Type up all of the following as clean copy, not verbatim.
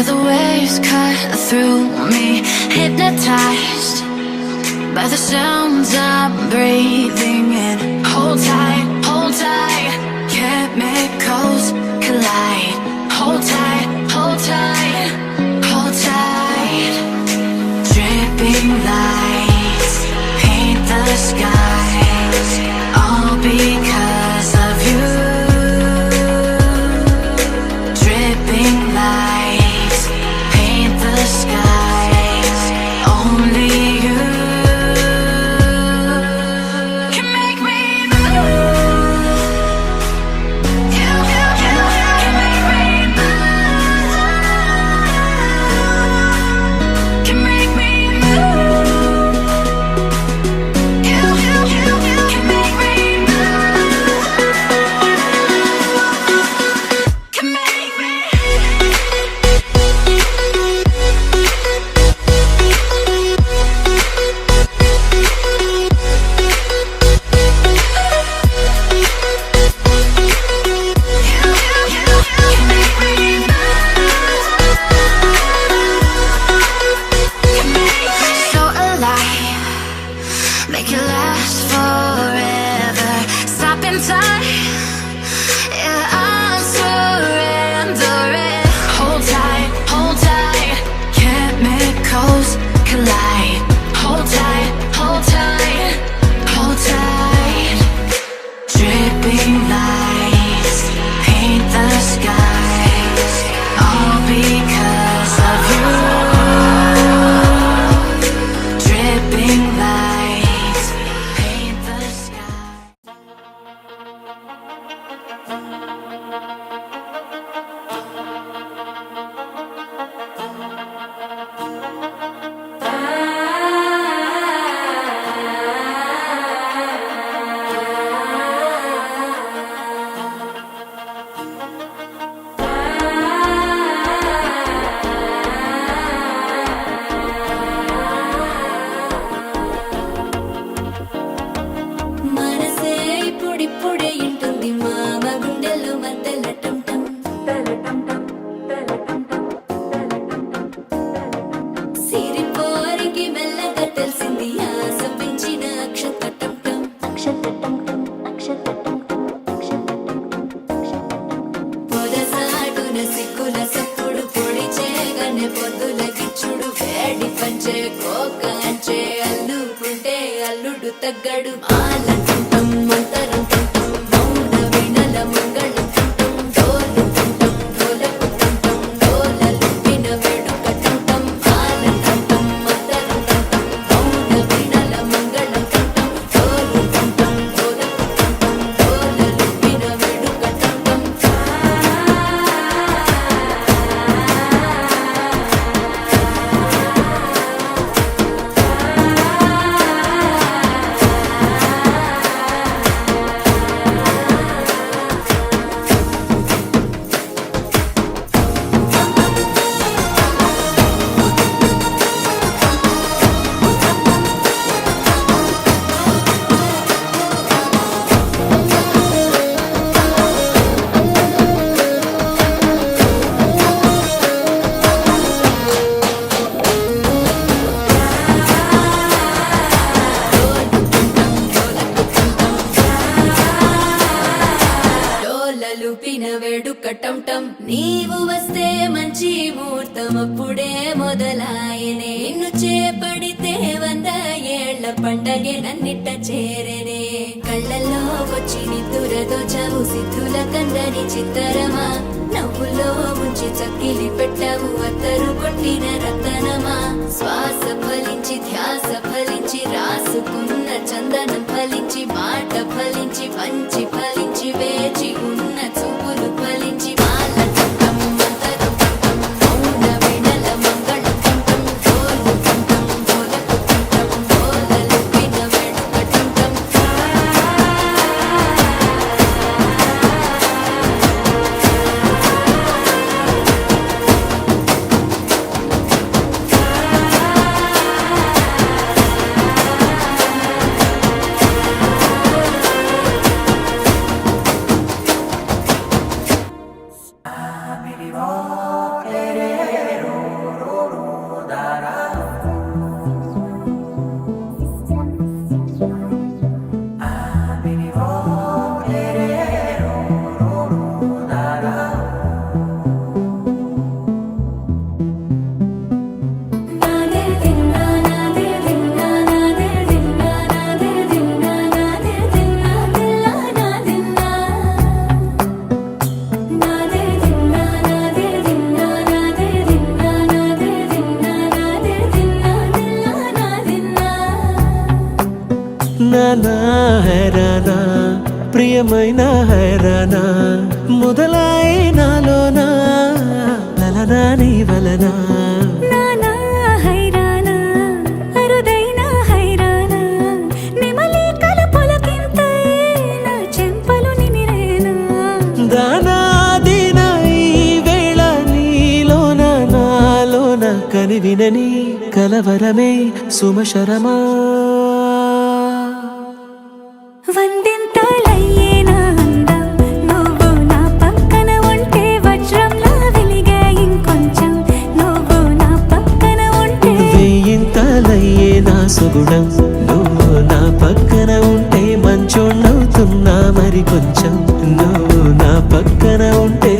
the waves cut through me, hypnotized by the sounds I'm breathing in. Hold tight, hold tight, chemicals collide. Hold tight, hold tight, hold tight. Dripping lights paint the skies, all because of you. Dripping lights paint the skies, only you can make me move. You can make me move. Can make me move. You can make me move. Can make me. So alive, make it last forever. Stop in time, yeah, I'm surrendering. Hold tight, chemicals collide. Hold tight, hold tight, hold tight. Dripping lights paint the skies, all because of you. Dripping lights paint the sky. మనసే ఇప్పుడిప్పుడే ఇంటుంది మామ గుండెల్లో మధ్యల టం టం సిరిపోరికి మెల్లగా తెలిసింది ఆశ పెంచిన అక్షత టం టం పొదసాటున సిగ్గుల సప్పుడు పొడి చేయగానే పొద్దుల గిచ్చుడు వేడి పంచే కోకాంచే అల్లుకుంటే అల్లుడు తగ్గడు ఆలంటుంటం మంతరం టుంటం మౌన వినల మంగళం టుంటం డోలు టుంటం డోలకు టుంటం డోలలు విన వేడుక టుంటం ఆలంటుంటం మంతరం టుంటం మౌన వినల మంగళం టుంటం డోలు టుంటం డోలకు టుంటం డోలలు విన వేడుక టుంటం డోలలుపిన వేడుక టంటం నీవు వస్తే మంచి ముహూర్తం అప్పుడే మొదలాయనే నిన్ను చేపడితే 100 ఏళ్ల పండగే నన్నిట్ట చేరనే కళ్ళల్లో వచ్చి నిద్దురదో చవు సిద్ధుల కందని చిత్తరమా నవ్వులో ముంచి చక్కిలి పెట్టావు అత్తరు కొట్టిన రతనమా శ్వాస ఫలించి ధ్యాస ఫలించి రాసుకున్న చందనం ఫలించి మాట ఫలించి పంచి ఫలించి వేచి ఉన్న చూపులు ఫలించి మాల టుంటం మంతరం టుంటం మౌన వినల మంగళం టుంటం డోలు టుంటం డోలకు టుంటం డోలలు విన వేడుక టుంటం నానా హైరానా ప్రియమైన హైరానా మొదలాయి నాలోనా లలనా నీ వలనా నానా హైరానా అరుదైన హైరానా నెమలి కలపులకింతై నా చెంపలు నిమిరేనా దానాదిన ఈ వేళ నీలోన నాలోన కనివినని కలవరమే సుమశరమా వందింతలయ్యేనా అందం నువ్వు నా పక్కన ఉంటే వజ్రంలా వెలిగే ఇంకొంచెం నువ్వు నా పక్కన ఉంటే వెయ్యింతలయ్యే నా సుగుణం నువ్వు నా పక్కన ఉంటే మంచోణ్ణవుతున్నా మరి కొంచెం నువ్వు నా పక్కన ఉంటే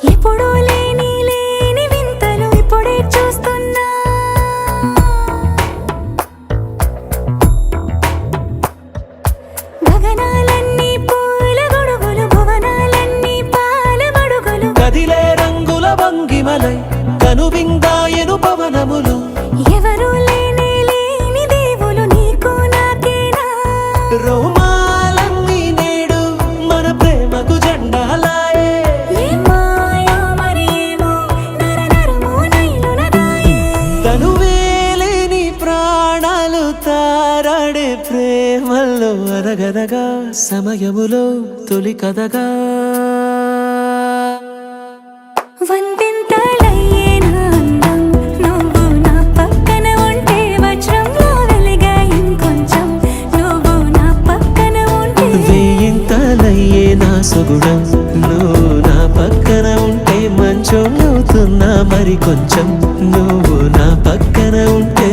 ఎప్పుడూ లేని లేని వింతలు ఇప్పుడే చూస్తున్నా గగనాలన్నీ పూల గొడుగులు భువనాలన్నీ పాల మడుగులు కదిలే రంగుల భంగిమలై కనువిందాయను పవనములు ఎవరు లేని లేని దేవులు నీకు నాకేనా రోమాలన్నీ నేడు మన ప్రేమకు జెండాలాయే ఏ మాయో మరేమో నరనరమో నైలునదాయే తనువేలేని ప్రాణాలు తారాడే ప్రేమల్లో అనగనగా సమయములో తొలి కథగా వందింతలయ్యేనా అందం నువ్వు నా పక్కన ఉంటే వజ్రంలా వెలిగే ఇంకొంచెం నువ్వు నా పక్కన ఉంటే వెయ్యింతలయ్యే నా సుగుణం నువ్వు నా పక్కన ఉంటే మంచోణ్ణవుతున్నా మరి కొంచెం నువ్వు నా పక్కన ఉంటే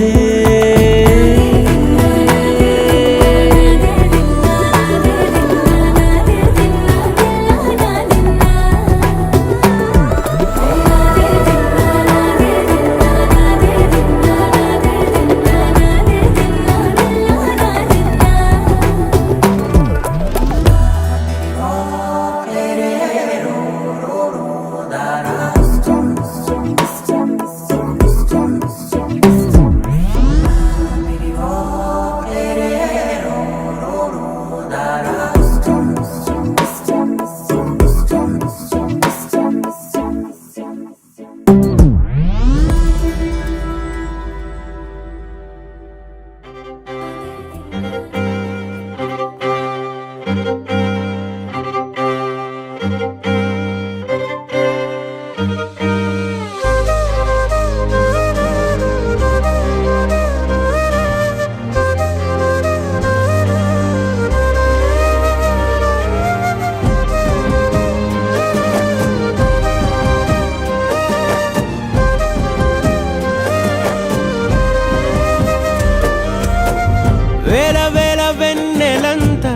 వేల వేల వెన్నెలంత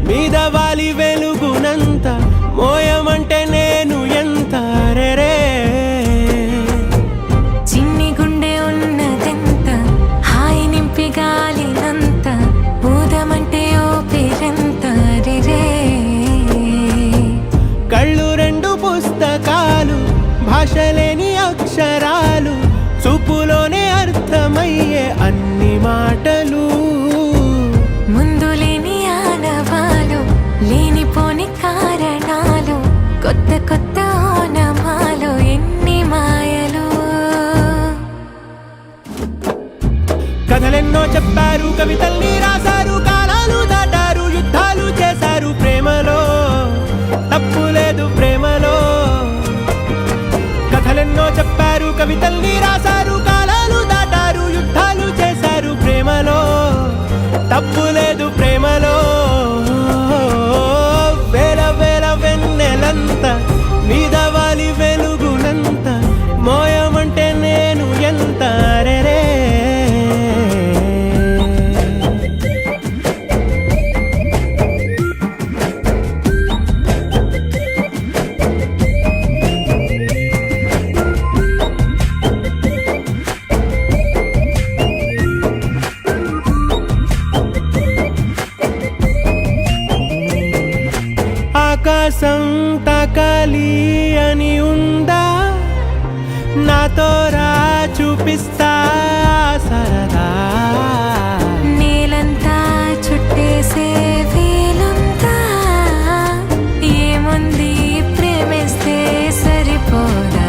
మీద వాలి వెలుగునంత మోయమంటే నేను ఎంత రే చిన్ని గుండె ఉన్నదెంత హాయి నింపి గాలినంత ఊదమంటే ఓపిరెంత రే కళ్ళు రెండు పుస్తకాలు భాషలేని అక్షరాలు చూపులోనే అర్థమయ్యే అన్ని మాటలు ముందు లేని ఆనవాలు లేనిపోని కారణాలు కొత్త కొత్త ఓనమాలు ఎన్ని మాయలు కథలెన్నో చెప్పారు, కవితల్ని రాశారు, కాలాలు దాటారు, యుద్ధాలు చేశారు ప్రేమలో, తప్పు లేదు ప్రేమలో. కథలెన్నో చెప్పారు, కవితల్ని రాశారు, కాలాలు దాటారు, యుద్ధాలు చేశారు ప్రేమలో, తప్పు లేదు ప్రేమలో. వేల వేల వెన్నెలంత మీద వాలి వెలుగునంత మోయమంటే నేను ఎంత రే. ఆకాశం తాకాలి అని ఉందా, నాతో రా చూపిస్తా సరదా. నేలంతా చుట్టేసే వీలుందా, ఏముంది ప్రేమిస్తే సరిపోదా.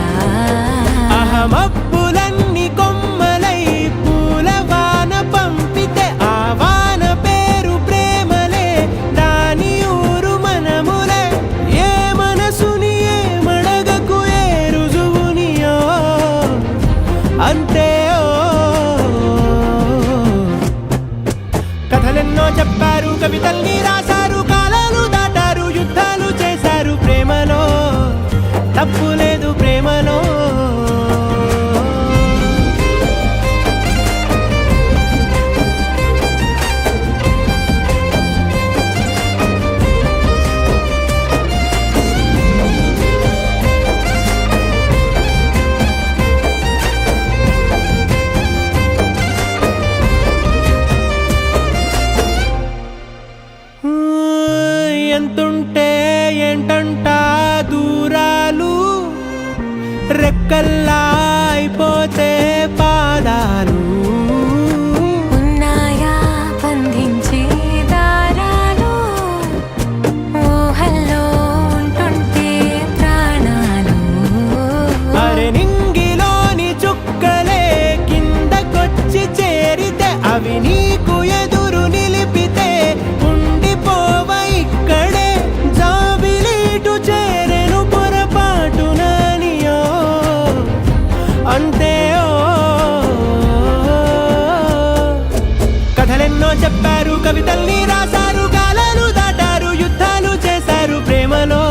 అహమబ్బులన్నీ కొమ్మలై పూలవాన పంపితే ఆ వాన పేరు ప్రేమలే, దాని ఊరు మనములే. ఏ మనసుని ఏ మడగకు ఏ రుజువునియో అంతే. కథలెన్నో చెప్పారు, కవితల్ని రాశారు, కాలాలు దాటారు, యుద్ధాలు చేశారు ప్రేమలో, తప్పు లేదు ప్రేమలో. ఎంతుంటే ఏంటంట దూరాలు, రెక్కల్లా అయిపోతే పాదాలు. ఉన్నాయా బంధించే దారాలు, ఊహల్లో ఉంటుంటే ప్రాణాలు. అరే నింగిలోని చుక్కలే కిందకొచ్చి చేరితే, అవి నీకు ఎదురు నిలిపితే ఉండిపోవ ఇక్కడే. జాబిలీటు చేరెను పొరపాటుననియో అంతే. కథలెన్నో చెప్పారు, కవితల్ని రాశారు, కాలాలు దాటారు, యుద్ధాలు చేశారు ప్రేమలో,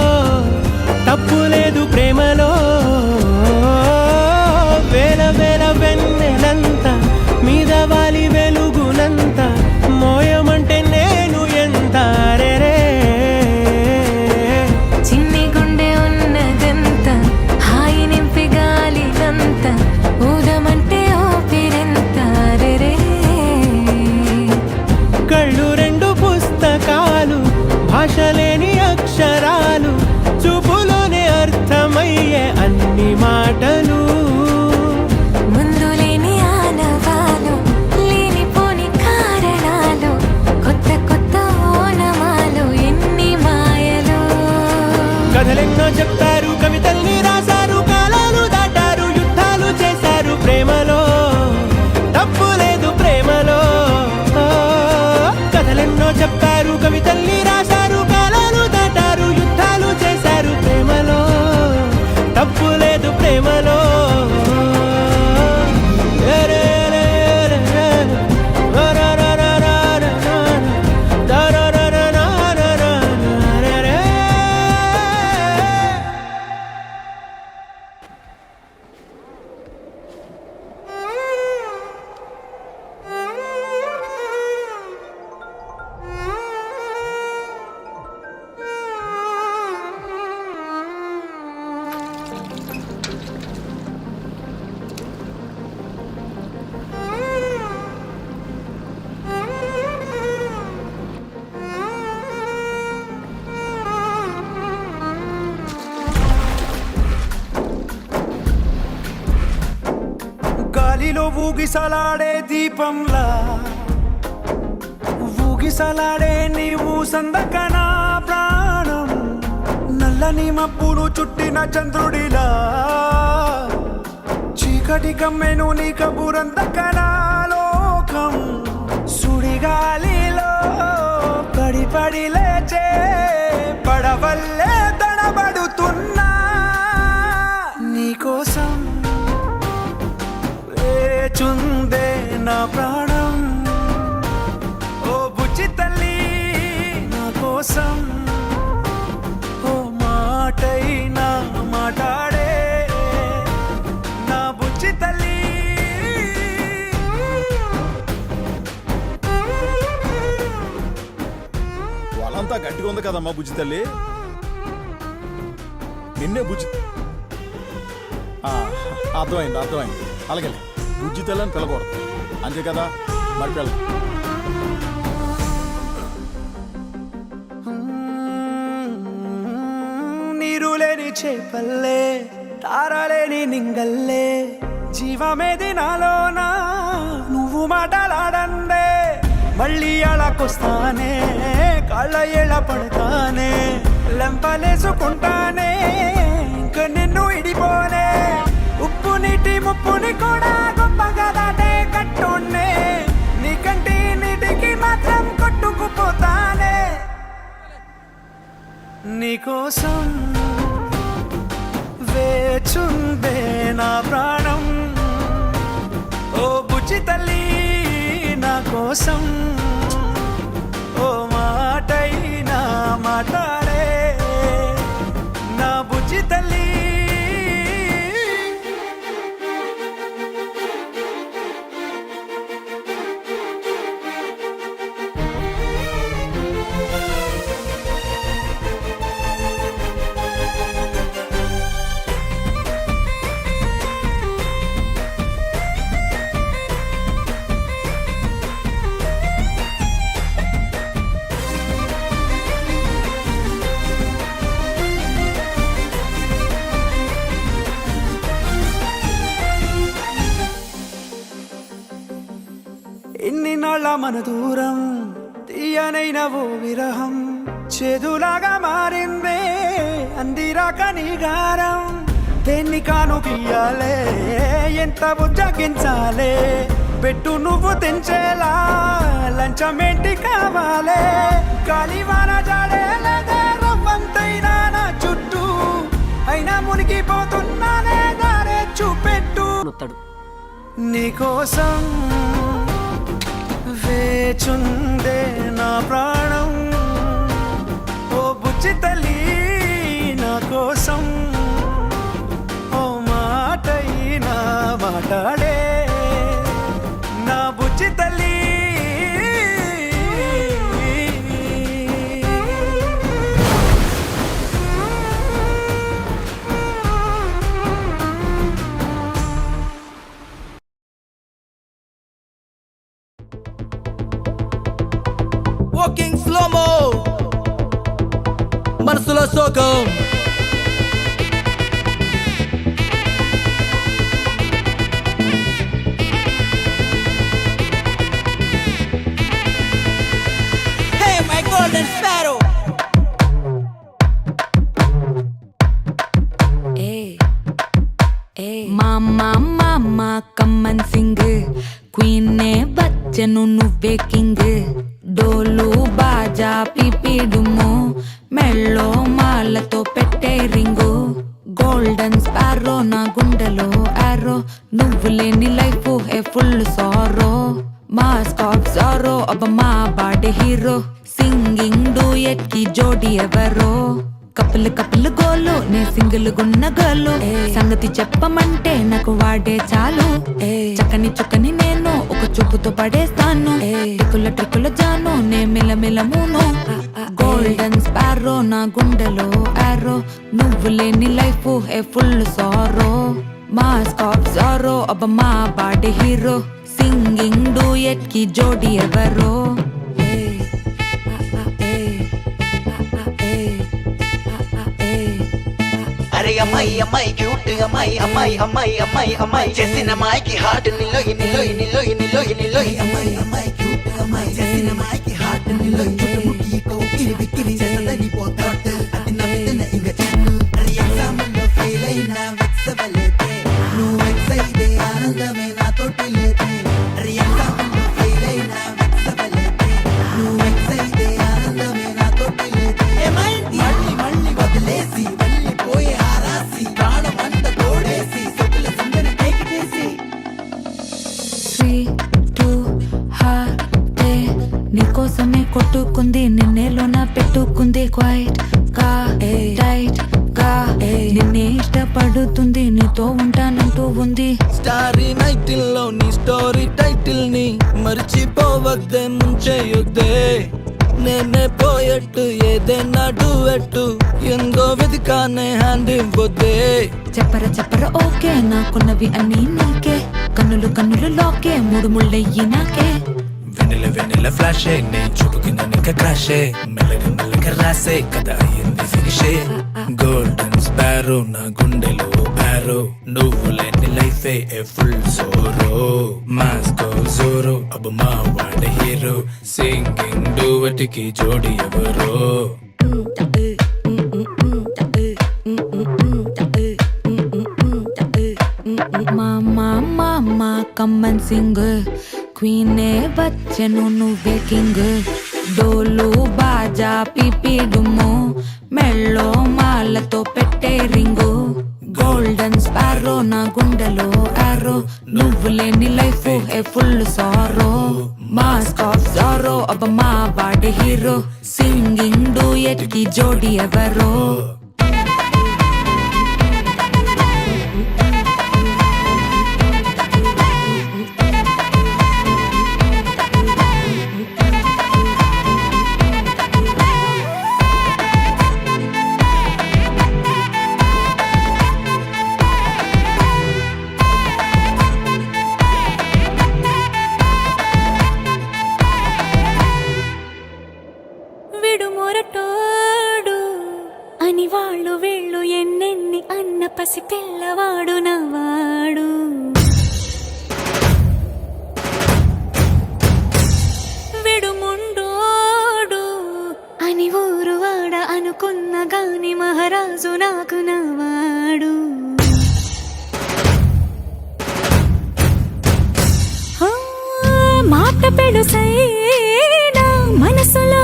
తప్పు లేదు ప్రేమలో. వేల వేల వెన్నెలంత మీద వాలి వెలుగునంత మోయమంటే నేను ఎంత రే. చిన్ని గుండె ఉన్నదంత హాయి నింపి గాలినంత, ఊదమంటే ఊపిరెంత రే. కళ్ళు రెండు పుస్తకాలు, భాష లేని అక్షరాలు, చూపులోనే అర్థమయ్యే అన్ని మాటలు. ముందు లేని ఆనవాలు, లేనిపోని కారణాలు, కొత్త కొత్త ఓనమాలు, ఎన్ని మాయలు. కథలెన్నో చెప్పారు, కవితల్ని రాశారు, కాలాలు దాటారు, యుద్ధాలు చేశారు ప్రేమలో, తప్పు లేదు ప్రేమలో. కథలెన్నో చెప్పారు, కవితల్ని రాశారు, కాలాలు దాటారు, యుద్ధాలు చేశారు ప్రేమలో, తప్పు లేదు ప్రేమలో. గాలిలో ఊగిసలాడే దీపంలా, ఊగిసలాడే నీవు సందకనా ప్రాణం. నల్లని మబ్బులు చుట్టిన చంద్రుడిలా, చీకటి కమ్మెను నీ కబురందకనా లోకం. లోకం సుడిగాలిలో పడి పడి లేచే పడవల్లే తడబడుతున్నా నీకోసం వేచుందే నా ప్రాణం ఓ బుజ్జి తల్లి నా కోసం ఓ మాటైనా మాట్లాడే నా బుజ్జి తల్లి వాళ్ళంతా గట్టిగా ఉంది కదమ్మా బుజ్జి తల్లి నిన్నే బుజ్జి అర్థమైంది అలాగే బుజ్జి తల్లి అని పిలకూడదు అంతే కదా మరి పిల్ల నీరు లేని చేపల్లే తారలేని నింగల్లే జీవమేది నాలోనా నువ్వు మాటలాడందే మళ్ళీ అలాకొస్తానే కాళ్ళ ఎలా పడతానే లెంపలేసుకుంటానే ఇంక నిన్ను ఇడిపోనే ఉప్పు నీటి ముప్పుని కూడా గొప్పగా దాటే కట్టునే నీకంటి నీటికి మాత్రం కొట్టుకుపోతానే నీకోసం వేచుందే నా ప్రాణం ఓ బుజ్జి తల్లి నా కోసం ఓ మాటైనా మాట్లాడే నా బుజ్జి తల్లి ఎన్ని నాళ్ళ మన దూరం తీయనైన ఓ విరహం చేదులాగా మారిందే అందిరాక నీ గారం దేన్ని కాను పియ్యాలే ఎంత బుజ్జగించాలే పెట్టు నువ్వు తెంచేలా లంచమేంటి కావాలే గాలివాన జాడేలదే రవ్వంతైనా నా చుట్టూ అయినా మునిగిపోతున్నానే దారే చూపెట్టు నీకోసం వేచుందే నా ప్రాణం ఓ బుజ్జి తల్లి నా కోసం ఓ మాటైనా మాట్లాడే నా బుజ్జి తల్లి వాకింగ్ స్లోమో మనసులో సోకం హే మై గోల్డెన్ స్పారో మామా కమ్మన్ సింగ్ క్వీన్ నే బచ్చను నువ్వే కింగ్ డోలు బాజా పిపిడుము మెళ్ళో మాలతో పెట్టే రింగు గోల్డెన్ స్పారో నా గుండెలో ఆరో నువ్వు లేని life A full sorrow mask of sorrow అబ్బ మా బాడీ హీరో సింగింగ్ డూయట్ కి జోడి ఎవరో కప్పులు గోలు నే సింగిల్ గున్న గోలు సంగతి చెప్పమంటే నాకు వాడే చాలు చక్కని నేను ఒక చూపుతో పడేస్తాను ట్రిక్కుల జాను నే మిలమిలమును గోల్డెన్ స్పారో నా గుండెలో ఆరో నువ్వు లేని life A full sorrow mask of sorrow అబ్బ మా బాడీ హీరో సింగింగ్ డూయట్ కి జోడి ఎవరో అరే అమ్మాయి క్యూట్ అమ్మాయి చేసిన అమ్మాయికి హార్ట్ నిలోయి అమ్మాయి క్యూట్ అమ్మాయి చేసిన అమ్మాయికి హార్ట్ నిలోయి చుట్టుముట్టి కోకిలి విక్కిలి చేసదని పోతాడు అది నవ్వుతున్న ఇంక చెట్టు అరే ఎగ్జామ్ లో ఫెయిల్ అయినా వెక్సవలేదే నువ్వు వెక్స్ అయితే ఆనందమే నాతోటి లేదే అరే ఎగ్జామ్ లో ఫెయిల్ ఉంది నీతో ఉంటానంటూ ఉంది స్టారీ నైటిల్లో నీ స్టోరీ టైటిల్ ని మర్చిపోవద్దే ముంచేయొద్దే నేనే పోయట్టు ఏదైనా డూయట్టు ఎందో వెతికానే హ్యాండ్ ఇవ్వొద్దే చెప్పర ఓకే నాకున్నవి అన్నీ నీకే కన్నులు కన్నులు లోకే మూడు ముళ్ళయ్యి నాకే వెన్నెల ఫ్లాషే నే చూపుకిన నిక క్రాషే మెల్లగా రాసే కథ అయ్యింది ఫినిషే గోల్డెన్ స్పారో నా గుండెలో ఆరో నువ్వు లేని లైఫే ఏ ఫుల్ జోరో మాస్కో జోరో అబ్ మా వాడ హీరో సింగింగ్ డూవటికి జోడి ఎవరో మా కమ్మన్ సింగ్ క్వీనే వచ్చెను నువ్వే కింగ్ డోలు బాజా పిపి డుమ్ము మెళ్ళో మాలతో పెట్టే రింగు గోల్డెన్ స్పారో నా గుండెలో ఆరో నువ్వు లేని life A full sorrow mask of sorrow అబ్బ మా వాడి హీరో సింగింగ్ డూయట్ కి జోడి ఎవరో విడుమొరటోడు అని వాళ్ళు వీళ్ళు ఎన్నెన్ని అన్న పసి పిల్లవాడు నవ్వాడు విడుముండోడు అని ఊరు వాడ అనుకున్న గాని మహారాజు నాకు నవ్వాడు మాట పెడుసైనా మనసులో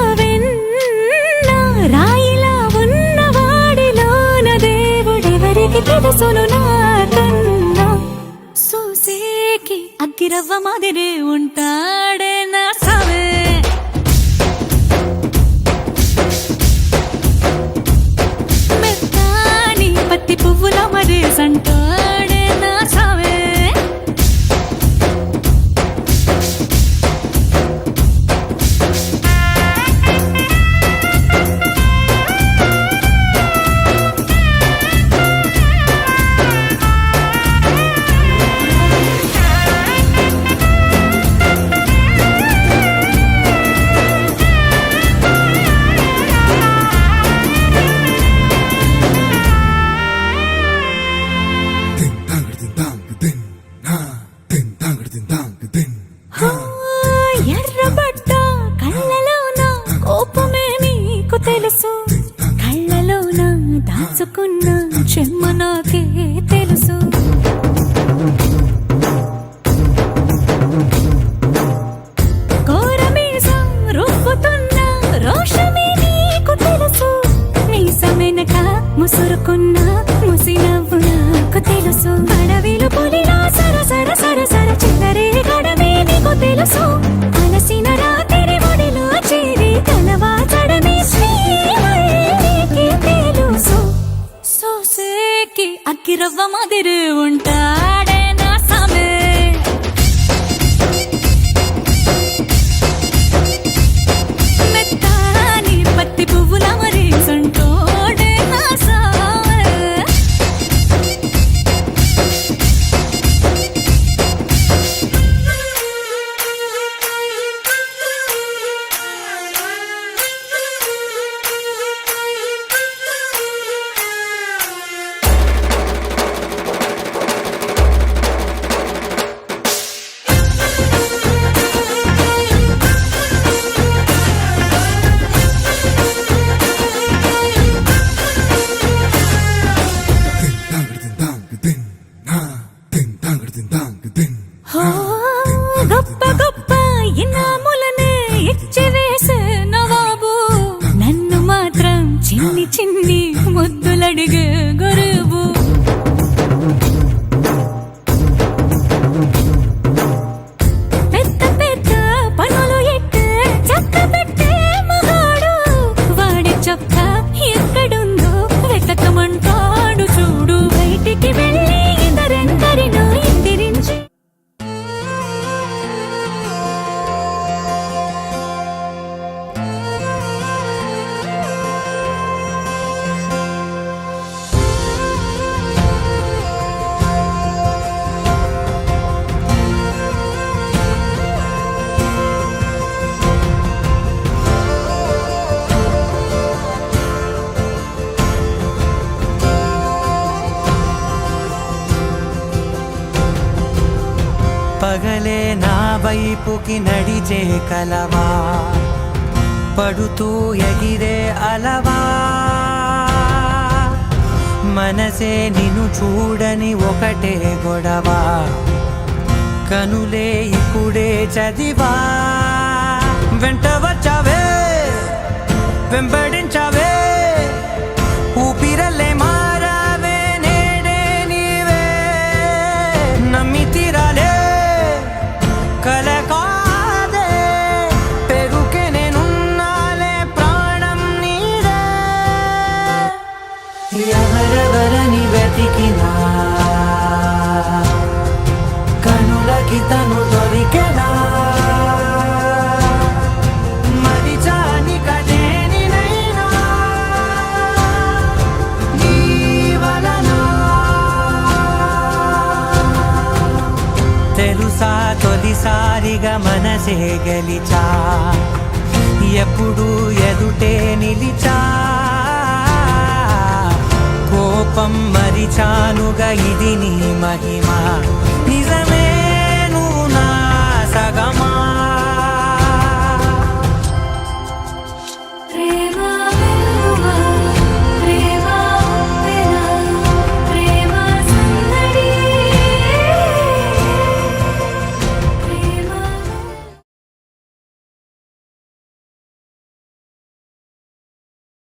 రాయిలా ఉన్నవాడిలోన దేవుడెవరికి తెలుసును నాకన్నా సూసేకి అగ్గిరవ్వ మాదిరే ఉంటాడే నా సవే మెత్తాని పత్తి పువ్వుల మరే సంటాడే నా సవే ఎర్రబడ్డ కళ్ళలోన కోపమే నీకు తెలుసు కళ్ళలోన దాచుకున్న చెమ్మ నాకే తెలుసు కోరమీసం రూపుతున్న రోషమే నీకు తెలుసు మీసమెనక ముసురుకున్న ముసినవ్వు నాకు తెలుసు అడవిలు పులిలా సరసర సరసర చిల్లరే గడమే నీకు తెలుసు అలసిన రాత్రి ఒడిలో చేరి కలవాచడమే శ్రీకి తెలుసు సోసేకి అగ్గిరవ్వ మాదిరి ఉంటాడే నా సమే మెత్తాని పత్తి పువ్వుల మరి సంటోడే నా సమే పగలే నా వైపుకి నడిచే కలవా పడుతూ ఎగిరే అలవా మనసే నిన్ను చూడని ఒకటే గొడవ కనులే ఇప్పుడే చదివా వెంట వచ్చావే వెంబడించావే ఊపిరల్లే మారావే నేడే నీవే నమ్మి తీరాలే కల కాదే పెరుకే నేనున్నాలే ప్రాణం నీడే ఎవరెవరని వెతికినా కనులకి తను దొరికెనా మరిచాని కదేనినైనా నీ వలన తెలుసా తొలిసారిగా మనసే గెలిచా ఎప్పుడు ఎదుటే నిలిచా కోపం మరిచానుగా ఇది నీ మహిమ నిజమే నువ్వు నా సగమా